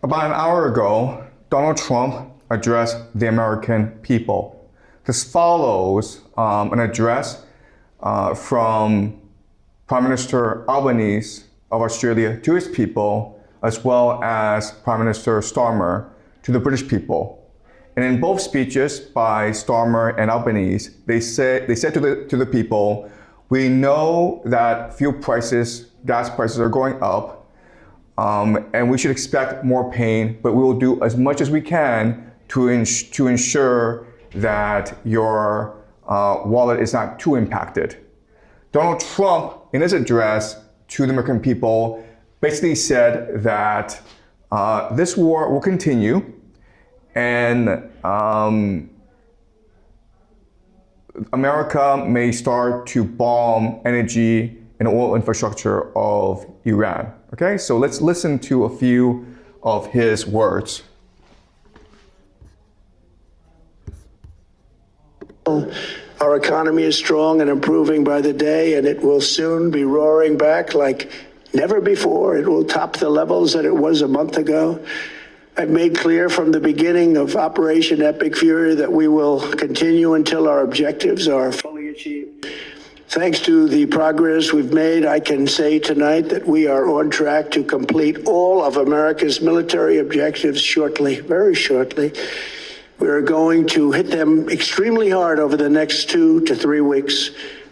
About an hour ago, Donald Trump addressed the American people. This follows an address from Prime Minister Albanese of Australia to his people, as well as Prime Minister Starmer to the British people. And in both speeches by Starmer and Albanese, they said to the people, we know that fuel prices, gas prices are going up, and we should expect more pain, but we will do as much as we can to ensure that your wallet is not too impacted. Donald Trump, in his address to the American people, basically said that this war will continue, and America may start to bomb energy and oil infrastructure of Iran. Okay, so let's listen to a few of his words. Our economy is strong and improving by the day, and it will soon be roaring back like never before. It will top the levels that it was a month ago. I've made clear from the beginning of Operation Epic Fury that we will continue until our objectives are fully achieved. Thanks to the progress we've made, I can say tonight that we are on track to complete all of America's military objectives shortly, very shortly. We're going to hit them extremely hard over the next 2 to 3 weeks.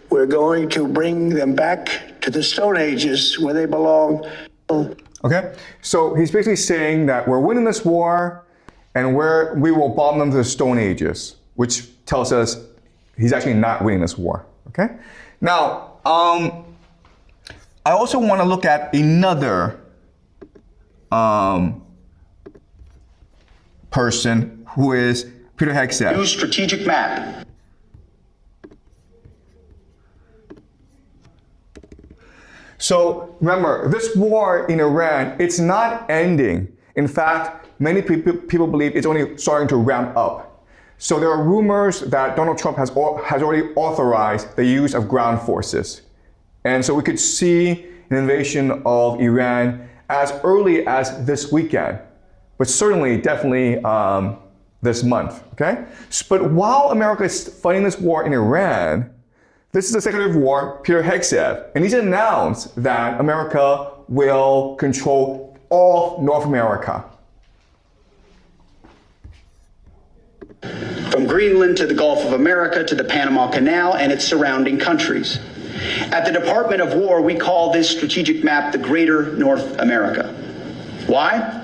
We're going to bring them back to the Stone Ages where they belong. Okay, so he's basically saying that we're winning this war and we will bomb them to the Stone Ages, which tells us he's actually not winning this war. Okay, now I also want to look at another person who is Peter Hegseth. New strategic map. So remember, this war in Iran, it's not ending. In fact, many people believe it's only starting to ramp up. So there are rumors that Donald Trump has already authorized the use of ground forces. And so we could see an invasion of Iran as early as this weekend, but certainly, definitely this month, okay? But while America is fighting this war in Iran, this is the Secretary of War, Peter Hegseth, and he's announced that America will control all North America. From Greenland to the Gulf of America to the Panama Canal and its surrounding countries. At the Department of War, we call this strategic map the Greater North America. Why?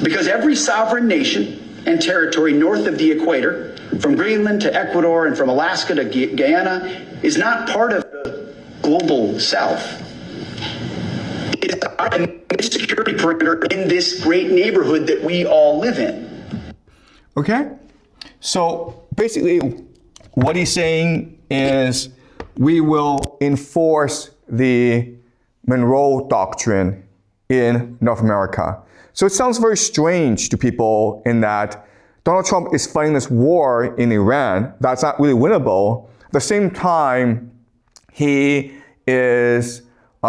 Because every sovereign nation and territory north of the equator, from Greenland to Ecuador and from Alaska to Guyana, is not part of the global south. It is a security perimeter in this great neighborhood that we all live in. Okay? So basically, what he's saying is we will enforce the Monroe Doctrine in North America. So it sounds very strange to people in that Donald Trump is fighting this war in Iran that's not really winnable. At the same time, he is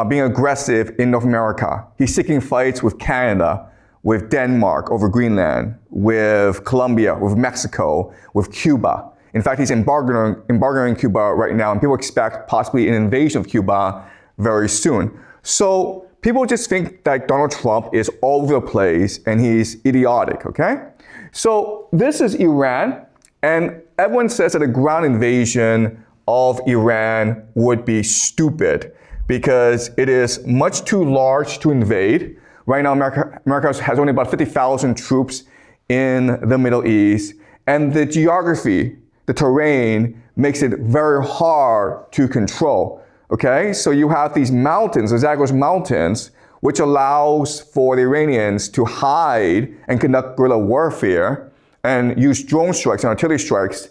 being aggressive in North America. He's seeking fights with Canada, with Denmark over Greenland, with Colombia, with Mexico, with Cuba. In fact, he's embargoing Cuba right now, and people expect possibly an invasion of Cuba very soon. So people just think that Donald Trump is all over the place and he's idiotic, okay? So this is Iran, and everyone says that a ground invasion of Iran would be stupid because it is much too large to invade. Right now, America has only about 50,000 troops in the Middle East, and the geography, the terrain, makes it very hard to control. Okay, so you have these mountains, the Zagros Mountains, which allows for the Iranians to hide and conduct guerrilla warfare and use drone strikes and artillery strikes.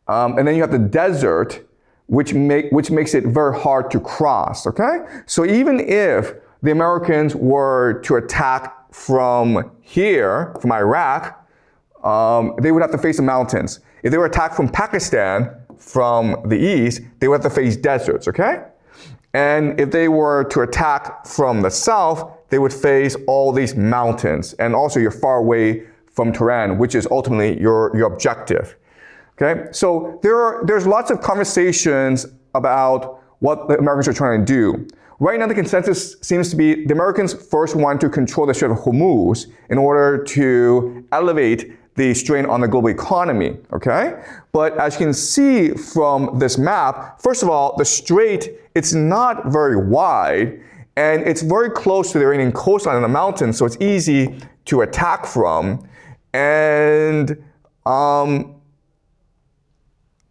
And then you have the desert, which makes it very hard to cross. Okay, so even if the Americans were to attack from here, from Iraq, they would have to face the mountains. If they were attacked from Pakistan, from the east, they would have to face deserts, okay? And if they were to attack from the south, they would face all these mountains, and also you're far away from Tehran, which is ultimately your objective. Okay, so there's lots of conversations about what the Americans are trying to do. Right now, the consensus seems to be the Americans first want to control the Strait of Hormuz in order to elevate the strain on the global economy, okay? But as you can see from this map, first of all, the strait, it's not very wide, and it's very close to the Iranian coastline in the mountains, so it's easy to attack from. And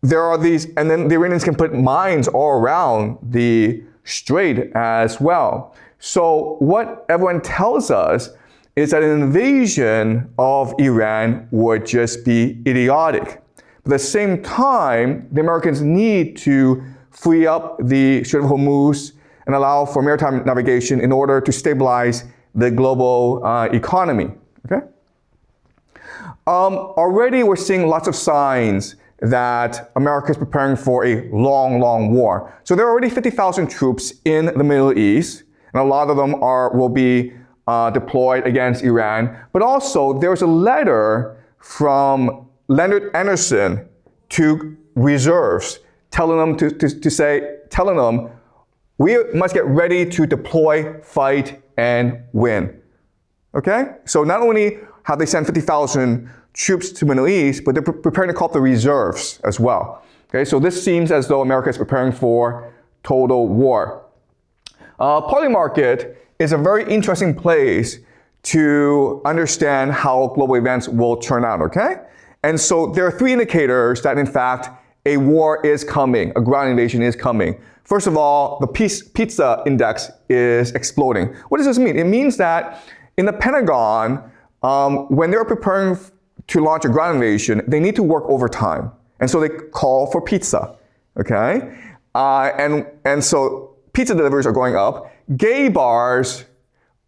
there are these, and then the Iranians can put mines all around the strait as well. So what everyone tells us is that an invasion of Iran would just be idiotic. But at the same time, the Americans need to free up the Strait of Hormuz and allow for maritime navigation in order to stabilize the global economy. Okay? Already we're seeing lots of signs that America is preparing for a long, long war. So there are already 50,000 troops in the Middle East, and a lot of them will be deployed against Iran. But also, there's a letter from Leonard Anderson to reserves, telling them we must get ready to deploy, fight, and win. Okay? So not only have they sent 50,000 troops to the Middle East, but they're preparing to call up the reserves as well. Okay? So this seems as though America is preparing for total war. Polymarket is a very interesting place to understand how global events will turn out, okay? And so there are three indicators that, in fact, a war is coming, a ground invasion is coming. First of all, the pizza index is exploding. What does this mean? It means that in the Pentagon, when they're preparing to launch a ground invasion, they need to work overtime. And so they call for pizza, okay? And so pizza deliveries are going up. Gay bars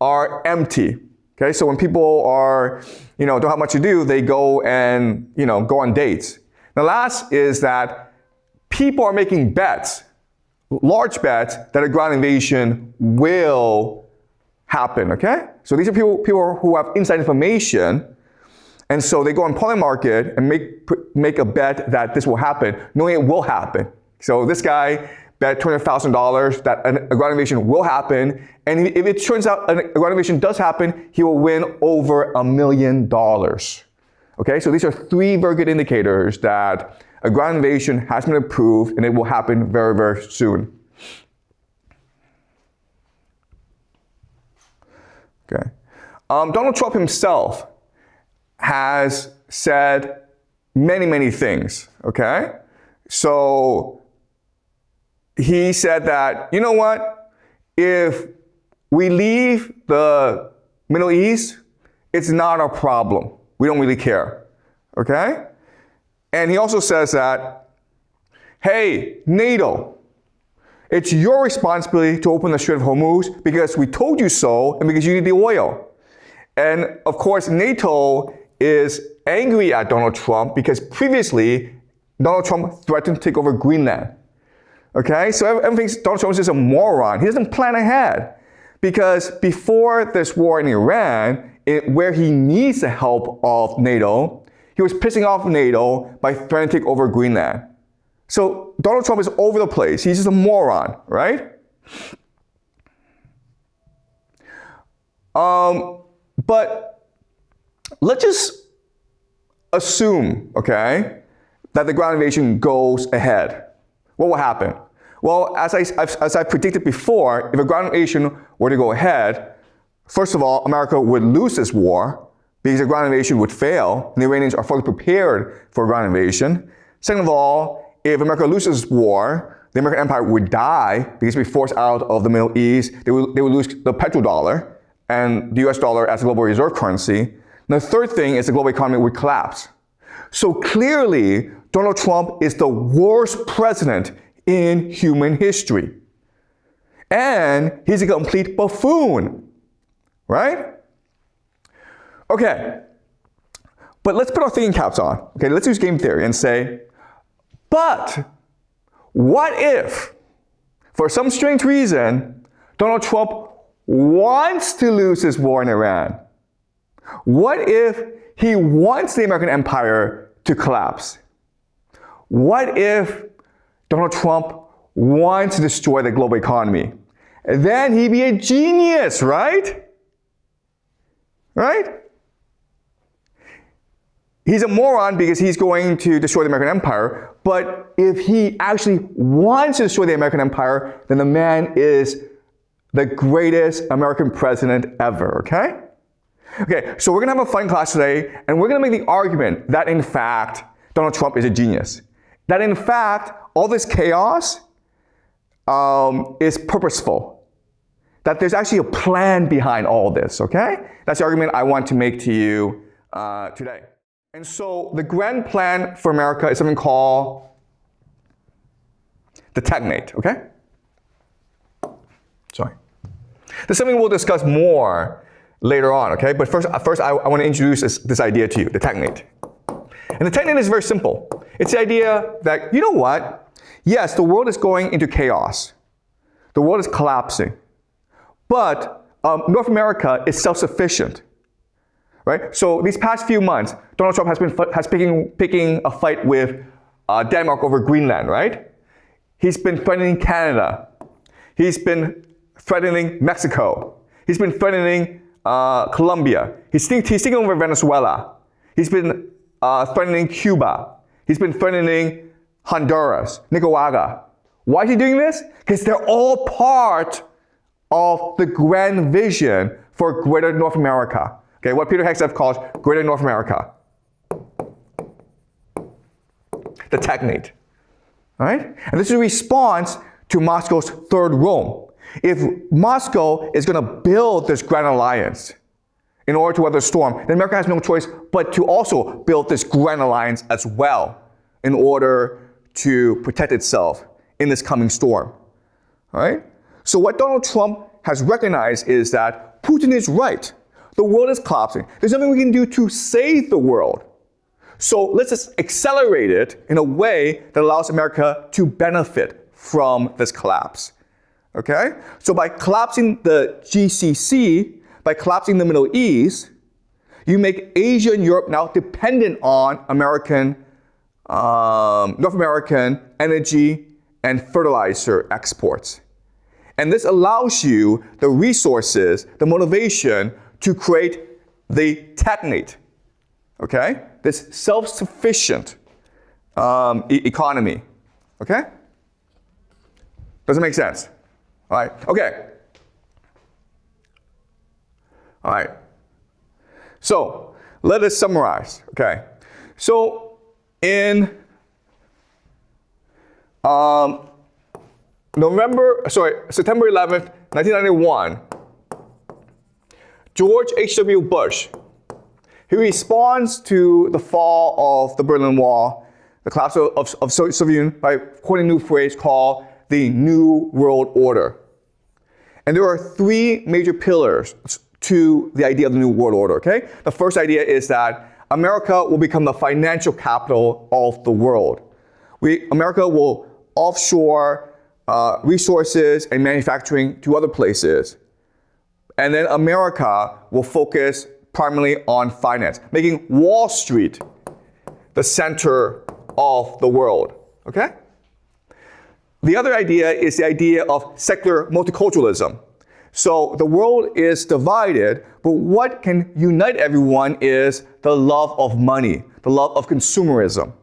are empty, okay? So when people are, don't have much to do, they go and, go on dates. The last is that people are making bets, large bets, that a ground invasion will happen, okay? So these are people who have inside information, and so they go on Polymarket and make a bet that this will happen, knowing it will happen. So this guy bet $200,000 that a ground invasion will happen, and if it turns out a ground invasion does happen, he will win over $1 million. Okay, so these are three very good indicators that a ground invasion has been approved and it will happen very, very soon. Okay, Donald Trump himself has said many, many things, okay? So he said that, you know what? If we leave the Middle East, it's not our problem. We don't really care, okay? And he also says that, hey, NATO, it's your responsibility to open the Strait of Hormuz because we told you so and because you need the oil. And of course, NATO is angry at Donald Trump because previously, Donald Trump threatened to take over Greenland. Okay, so everyone thinks Donald Trump is just a moron. He doesn't plan ahead. Because before this war in Iran, where he needs the help of NATO, he was pissing off NATO by threatening to take over Greenland. So Donald Trump is over the place. He's just a moron, right? But let's just assume, okay, that the ground invasion goes ahead. What will happen? Well, as I predicted before, if a ground invasion were to go ahead, first of all, America would lose this war because a ground invasion would fail, and the Iranians are fully prepared for a ground invasion. Second of all, if America loses this war, the American empire would die because it would be forced out of the Middle East. They would lose the petrodollar and the US dollar as a global reserve currency. And the third thing is the global economy would collapse. So clearly, Donald Trump is the worst president in human history. And he's a complete buffoon, right? Okay, but let's put our thinking caps on. Okay, let's use game theory and say, but what if, for some strange reason, Donald Trump wants to lose this war in Iran? What if he wants the American empire to collapse? What if Donald Trump wants to destroy the global economy? Then he'd be a genius, right? Right? He's a moron because he's going to destroy the American empire, but if he actually wants to destroy the American empire, then the man is the greatest American president ever, okay? Okay, so we're gonna have a fun class today, and we're gonna make the argument that in fact, Donald Trump is a genius. That in fact, all this chaos is purposeful. That there's actually a plan behind all this, okay? That's the argument I want to make to you today. And so the grand plan for America is something called the Technate, okay? Sorry. This is something we'll discuss more later on, okay? But first I want to introduce this idea to you, the Technate. And the Technate is very simple. It's the idea that, you know what? Yes, the world is going into chaos. The world is collapsing. But North America is self-sufficient. Right? So these past few months, Donald Trump has picking a fight with Denmark over Greenland, right? He's been threatening Canada. He's been threatening Mexico. He's been threatening Colombia. He's thinking over Venezuela. He's been threatening Cuba. He's been threatening Honduras, Nicaragua. Why is he doing this? Because they're all part of the grand vision for Greater North America. Okay, what Peter Hegseth calls Greater North America. The Technate. All right? And this is a response to Moscow's Third Rome. If Moscow is going to build this grand alliance in order to weather the storm, then America has no choice but to also build this grand alliance as well in order to protect itself in this coming storm. All right? So what Donald Trump has recognized is that Putin is right. The world is collapsing. There's nothing we can do to save the world. So let's just accelerate it in a way that allows America to benefit from this collapse. Okay? So by collapsing the GCC, by collapsing the Middle East, you make Asia and Europe now dependent on North American energy and fertilizer exports. And this allows you the resources, the motivation to create the Technate, okay? This self-sufficient economy, okay? Does it make sense? All right, okay. All right. So let us summarize, okay? So in September 11th, 1991, George H.W. Bush, he responds to the fall of the Berlin Wall, the collapse of Soviet Union, by coining a new phrase called the New World Order. And there are three major pillars to the idea of the New World Order, okay? The first idea is that America will become the financial capital of the world. America will offshore resources and manufacturing to other places. And then America will focus primarily on finance, making Wall Street the center of the world, okay? The other idea is the idea of secular multiculturalism. So the world is divided, but what can unite everyone is the love of money, the love of consumerism.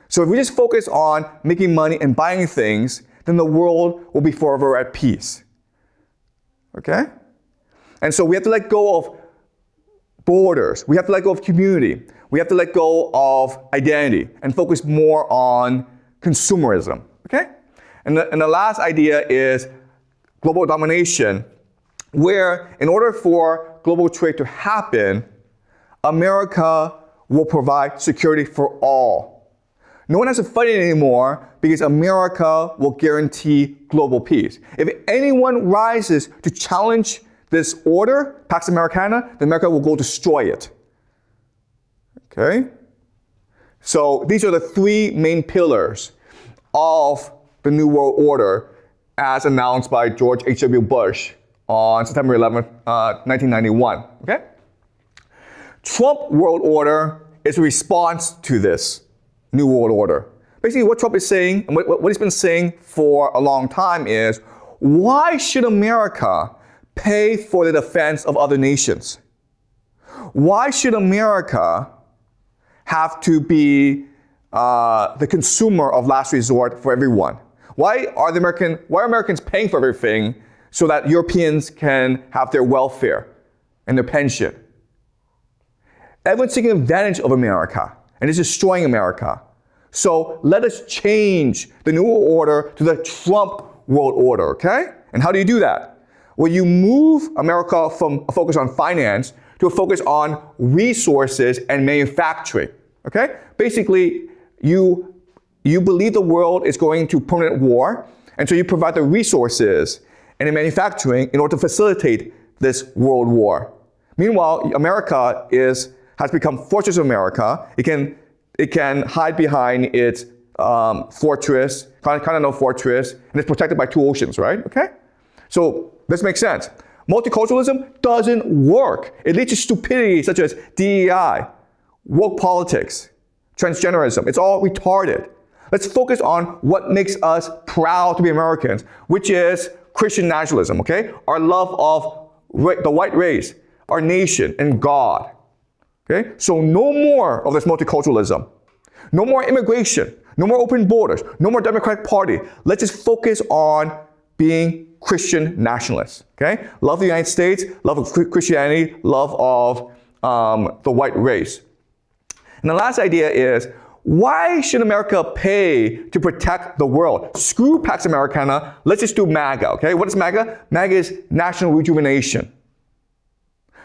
So if we just focus on making money and buying things, then the world will be forever at peace, okay? And so we have to let go of borders. We have to let go of community. We have to let go of identity and focus more on consumerism, okay? And the last idea is global domination, where in order for global trade to happen, America will provide security for all. No one has to fight it anymore because America will guarantee global peace. If anyone rises to challenge this order, Pax Americana, then America will go destroy it. Okay? So these are the three main pillars of the New World Order as announced by George H.W. Bush on September 11th, 1991. Okay? Trump world order is a response to this new world order. Basically, what Trump is saying, and what he's been saying for a long time is, why should America pay for the defense of other nations? Why should America have to be the consumer of last resort for everyone? Why are Americans paying for everything so that Europeans can have their welfare and their pension? Everyone's taking advantage of America and it's destroying America. So let us change the New World Order to the Trump World Order, okay? And how do you do that? Well, you move America from a focus on finance to a focus on resources and manufacturing, okay? Basically, you believe the world is going to permanent war, and so you provide the resources and the manufacturing in order to facilitate this world war. Meanwhile, America has become Fortress of America. It can hide behind its fortress, continental fortress, and it's protected by two oceans, right? Okay? So this makes sense. Multiculturalism doesn't work. It leads to stupidity such as DEI, woke politics, transgenderism. It's all retarded. Let's focus on what makes us proud to be Americans, which is Christian nationalism, okay? Our love of the white race, our nation, and God. Okay? So no more of this multiculturalism. No more immigration. No more open borders. No more Democratic Party. Let's just focus on being Christian nationalists. Okay? Love the United States, love of Christianity, love of the white race. And the last idea is, why should America pay to protect the world? Screw Pax Americana. Let's just do MAGA. Okay? What is MAGA? MAGA is national rejuvenation.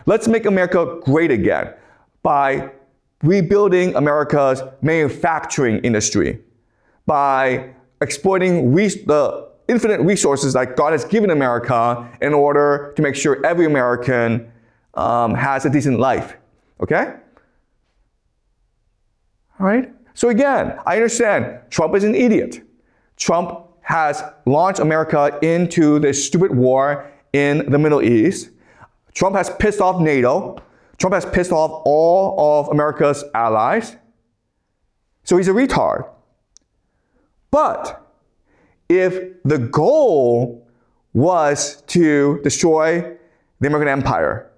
Let's make America great again by rebuilding America's manufacturing industry, by exploiting the infinite resources that God has given America in order to make sure every American has a decent life. Okay? All right? So again, I understand Trump is an idiot. Trump has launched America into this stupid war in the Middle East. Trump has pissed off NATO. Trump has pissed off all of America's allies. So he's a retard. But if the goal was to destroy the American empire,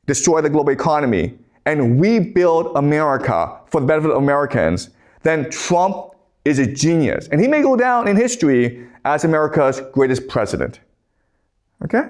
destroy the global economy, and rebuild America for the benefit of Americans, then Trump is a genius. And he may go down in history as America's greatest president. Okay?